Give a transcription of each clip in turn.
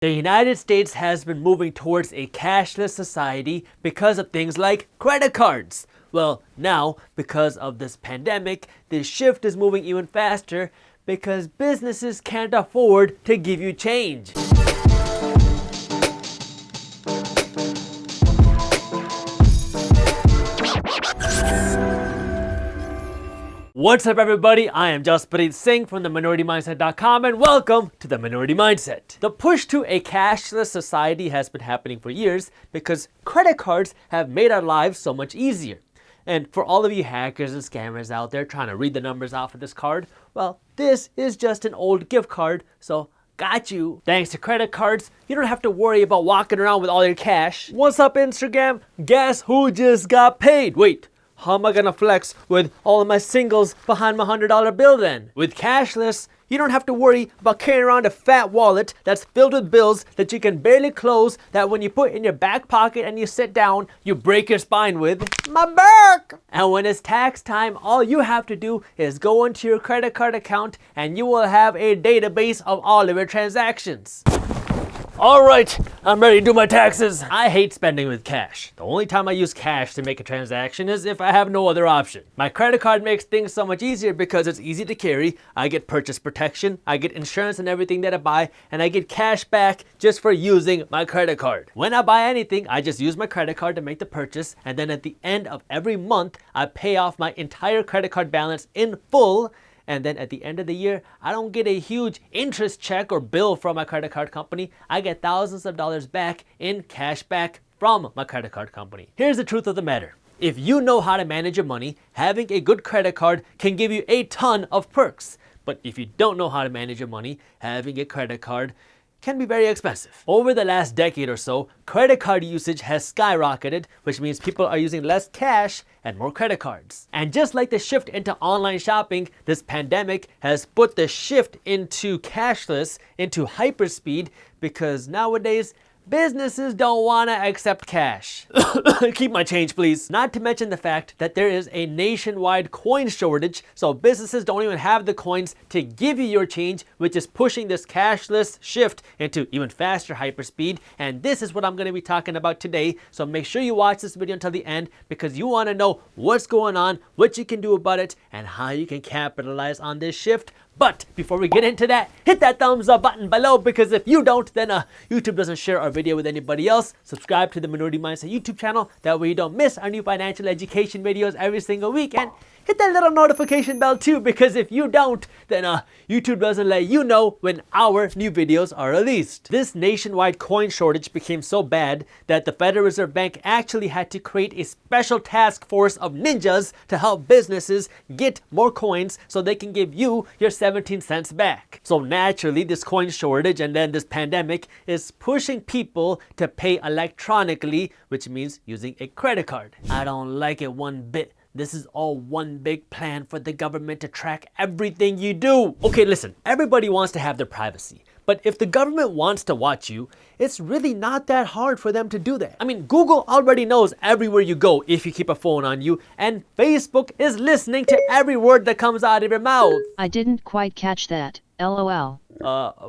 The United States has been moving towards a cashless society because of things like credit cards. Well, now, because of this pandemic, this shift is moving even faster because businesses can't afford to give you change. What's up, everybody? I am Jaspreet Singh from theminorityMindset.com and welcome to The Minority Mindset. The push to a cashless society has been happening for years because credit cards have made our lives so much easier. And for all of you hackers and scammers out there trying to read the numbers off of this card, well, this is just an old gift card, so got you. Thanks to credit cards, you don't have to worry about walking around with all your cash. What's up, Instagram? Guess who just got paid? Wait. How am I gonna flex with all of my singles behind my $100 bill then? With Cashless, you don't have to worry about carrying around a fat wallet that's filled with bills that you can barely close, that when you put in your back pocket and you sit down, you break your spine with. My back! And when it's tax time, all you have to do is go into your credit card account and you will have a database of all of your transactions. All right, I'm ready to do my taxes. I hate spending with cash. The only time I use cash to make a transaction is if I have no other option. My credit card makes things so much easier because it's easy to carry. I get purchase protection, I get insurance and everything that I buy, and I get cash back just for using my credit card. When I buy anything, I just use my credit card to make the purchase, and then at the end of every month, I pay off my entire credit card balance in full. And then at the end of the year, I don't get a huge interest check or bill from my credit card company. I get thousands of dollars back in cash back from my credit card company. Here's the truth of the matter. If you know how to manage your money, having a good credit card can give you a ton of perks. But if you don't know how to manage your money, having a credit card can be very expensive. Over the last decade or so, credit card usage has skyrocketed, which means people are using less cash and more credit cards. And just like the shift into online shopping, this pandemic has put the shift into cashless into hyperspeed because nowadays, businesses don't want to accept cash. Keep my change, please. Not to mention the fact that there is a nationwide coin shortage, so businesses don't even have the coins to give you your change, which is pushing this cashless shift into even faster hyperspeed. And this is what I'm going to be talking about today. So make sure you watch this video until the end because you want to know what's going on, what you can do about it, and how you can capitalize on this shift. But before we get into that, hit that thumbs up button below because if you don't, then YouTube doesn't share our video with anybody else. Subscribe to the Minority Mindset YouTube channel. That way you don't miss our new financial education videos every single week. And hit that little notification bell too because if you don't, then YouTube doesn't let you know when our new videos are released. This nationwide coin shortage became so bad that the Federal Reserve Bank actually had to create a special task force of ninjas to help businesses get more coins so they can give you your 17 cents back. So naturally, this coin shortage and then this pandemic is pushing people to pay electronically, which means using a credit card. I don't like it one bit. This is all one big plan for the government to track everything you do. Okay, listen, everybody wants to have their privacy. But if the government wants to watch you, it's really not that hard for them to do that. I mean, Google already knows everywhere you go if you keep a phone on you, and Facebook is listening to every word that comes out of your mouth. I didn't quite catch that. LOL.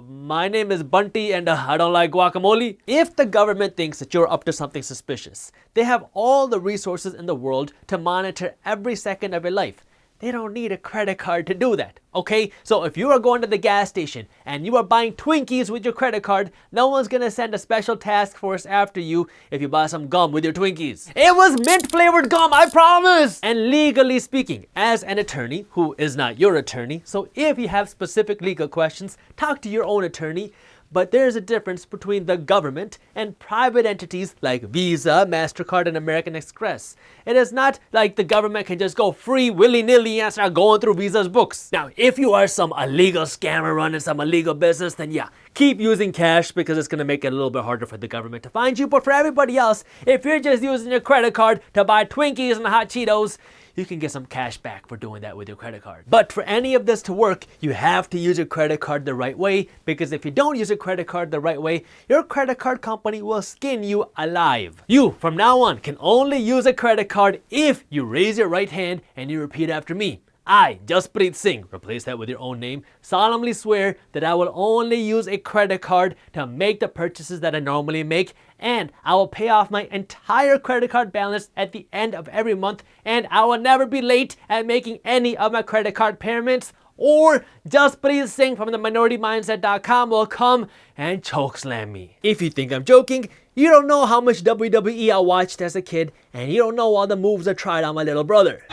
My name is Bunty and I don't like guacamole. If the government thinks that you're up to something suspicious, they have all the resources in the world to monitor every second of your life. They don't need a credit card to do that, okay? So if you are going to the gas station and you are buying Twinkies with your credit card, no one's gonna send a special task force after you if you buy some gum with your Twinkies. It was mint flavored gum, I promise! And legally speaking, as an attorney who is not your attorney, so if you have specific legal questions, talk to your own attorney. But there's a difference between the government and private entities like Visa, MasterCard, and American Express. It is not like the government can just go free willy-nilly and start going through Visa's books. Now, if you are some illegal scammer running some illegal business, then yeah, keep using cash because it's going to make it a little bit harder for the government to find you. But for everybody else, if you're just using your credit card to buy Twinkies and hot Cheetos, you can get some cash back for doing that with your credit card. But for any of this to work, you have to use your credit card the right way, because if you don't use your credit card the right way, your credit card company will skin you alive. You, from now on, can only use a credit card if you raise your right hand and you repeat after me. I, Jaspreet Singh, replace that with your own name, solemnly swear that I will only use a credit card to make the purchases that I normally make, and I will pay off my entire credit card balance at the end of every month, and I will never be late at making any of my credit card payments, or Jaspreet Singh from the minoritymindset.com will come and chokeslam me. If you think I'm joking, you don't know how much WWE I watched as a kid, and you don't know all the moves I tried on my little brother.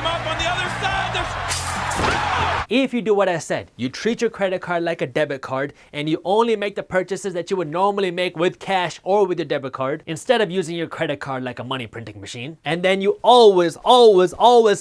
If you do what I said, you treat your credit card like a debit card and you only make the purchases that you would normally make with cash or with your debit card instead of using your credit card like a money printing machine. And then you always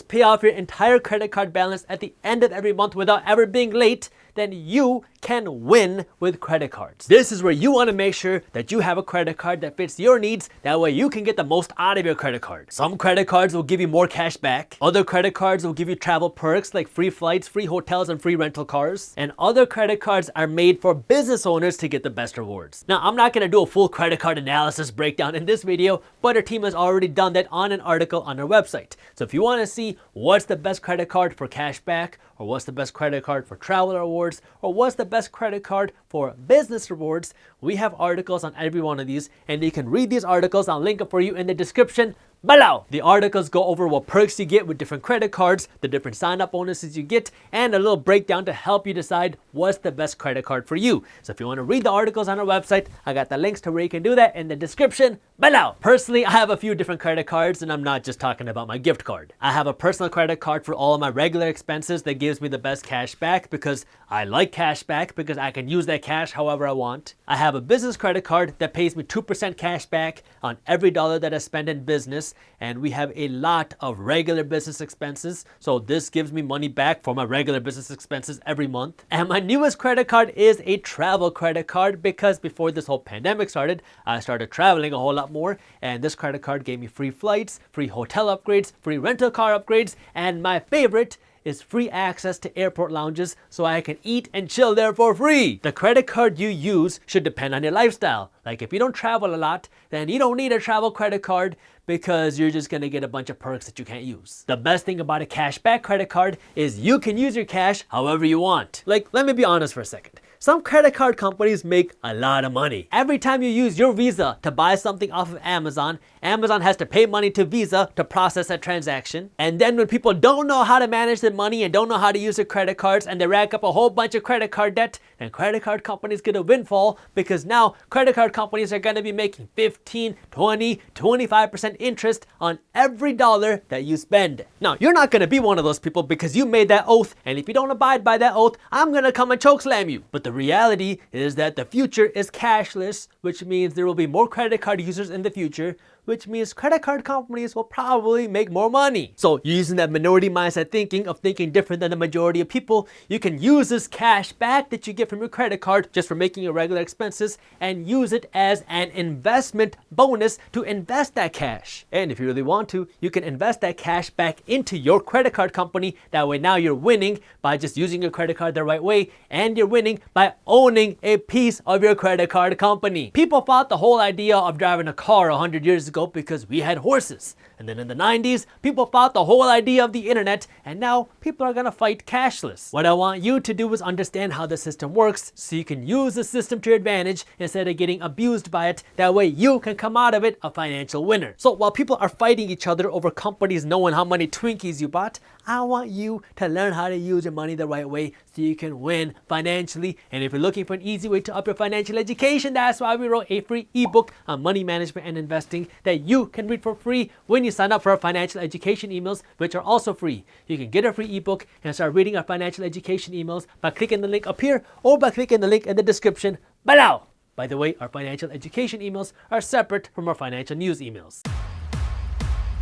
pay off your entire credit card balance at the end of every month without ever being late, then you can win with credit cards. This is where you want to make sure that you have a credit card that fits your needs. That way you can get the most out of your credit card. Some credit cards will give you more cash back. Other credit cards will give you travel perks like free flights, free hotels, and free rental cars. And other credit cards are made for business owners to get the best rewards. Now, I'm not going to do a full credit card analysis breakdown in this video, but our team has already done that on an article on our website. So if you want to see what's the best credit card for cash back, or what's the best credit card for travel rewards, or what's the best credit card for business rewards, we have articles on every one of these, and you can read these articles. I'll link them for you in the description below. The articles go over what perks you get with different credit cards, the different sign-up bonuses you get, and a little breakdown to help you decide what's the best credit card for you. So if you want to read the articles on our website, I got the links to where you can do that in the description below. Personally, I have a few different credit cards, and I'm not just talking about my gift card. I have a personal credit card for all of my regular expenses that gives me the best cash back because I like cash back because I can use that cash however I want. I have a business credit card that pays me 2% cash back on every dollar that I spend in business, and we have a lot of regular business expenses, so this gives me money back for my regular business expenses every month. And my newest credit card is a travel credit card because before this whole pandemic started, I started traveling a whole lot more, and this credit card gave me free flights, free hotel upgrades, free rental car upgrades, and my favorite is free access to airport lounges so I can eat and chill there for free. The credit card you use should depend on your lifestyle. Like if you don't travel a lot, then you don't need a travel credit card because you're just gonna get a bunch of perks that you can't use. The best thing about a cashback credit card is you can use your cash however you want. Like, let me be honest for a second. Some credit card companies make a lot of money. Every time you use your Visa to buy something off of Amazon, Amazon has to pay money to Visa to process that transaction. And then when people don't know how to manage their money and don't know how to use their credit cards and they rack up a whole bunch of credit card debt, then credit card companies get a windfall because now credit card companies are gonna be making 15, 20, 25% interest on every dollar that you spend. Now, you're not gonna be one of those people because you made that oath, and if you don't abide by that oath, I'm gonna come and chokeslam you. But the reality is that the future is cashless, which means there will be more credit card users in the future, which means credit card companies will probably make more money. So using that minority mindset thinking of thinking different than the majority of people, you can use this cash back that you get from your credit card just for making your regular expenses and use it as an investment bonus to invest that cash. And if you really want to, you can invest that cash back into your credit card company. That way now you're winning by just using your credit card the right way, and you're winning by owning a piece of your credit card company. People thought the whole idea of driving a car 100 years ago because we had horses. And then in the 90s, people fought the whole idea of the internet, and now people are gonna fight cashless. What I want you to do is understand how the system works so you can use the system to your advantage instead of getting abused by it. That way you can come out of it a financial winner. So while people are fighting each other over companies knowing how many Twinkies you bought, I want you to learn how to use your money the right way so you can win financially. And if you're looking for an easy way to up your financial education, that's why we wrote a free ebook on money management and investing that you can read for free when you sign up for our financial education emails, which are also free. You can get a free ebook and start reading our financial education emails by clicking the link up here or by clicking the link in the description below. By the way, our financial education emails are separate from our financial news emails.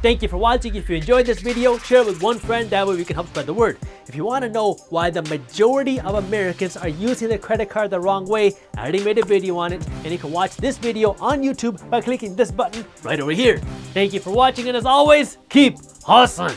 Thank you for watching. If you enjoyed this video, share it with one friend, that way we can help spread the word. If you want to know why the majority of Americans are using their credit card the wrong way, I already made a video on it, and you can watch this video on YouTube by clicking this button right over here. Thank you for watching, and as always, keep hustling.